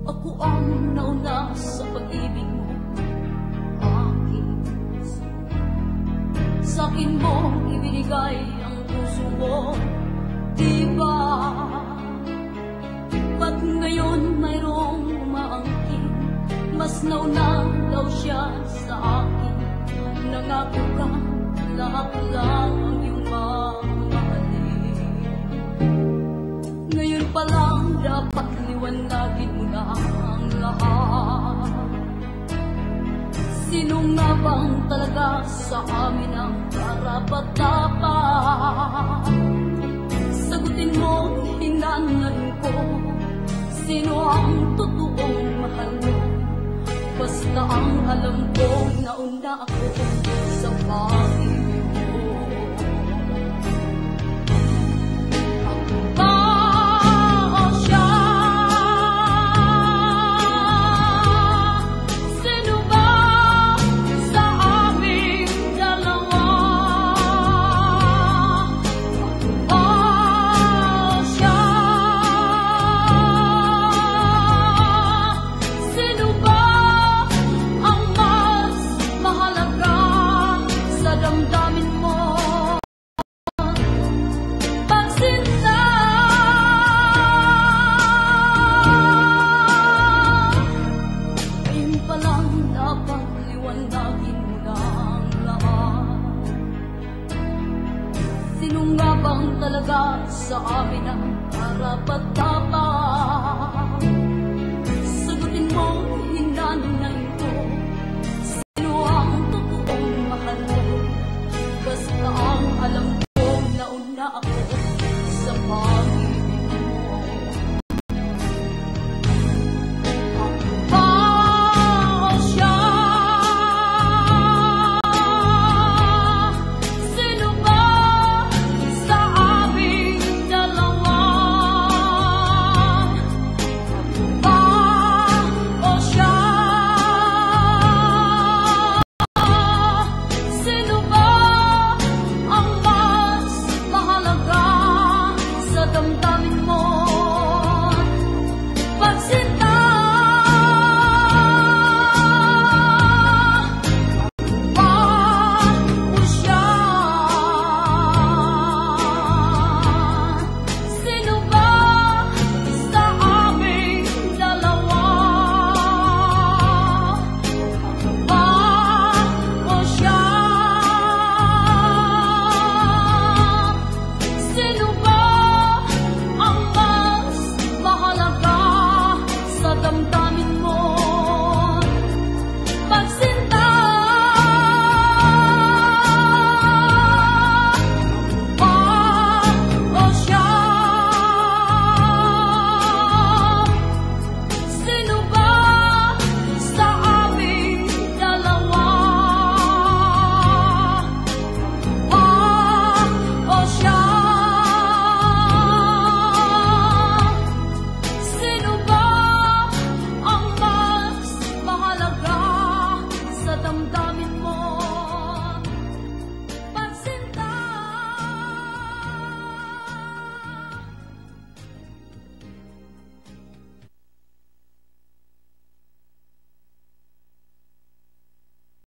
Ako ang nauna sa pag-ibig mo, aking puso. Sa'kin mo ibinigay ang puso mo, diba? Ba't ngayon mayroong umaangkin? Mas nauna daw siya sa akin. Nangako ka, lahat lang ang iyong mamahalin. Ngayon pa lang dapat liwanagin mo na ang lahat. Sino nga bang talaga sa amin ang karapat-dapat? Sagutin mo, hinangan ko, sino ang totoong mahal mo? Basta ang alam ko, nauna ako sa pag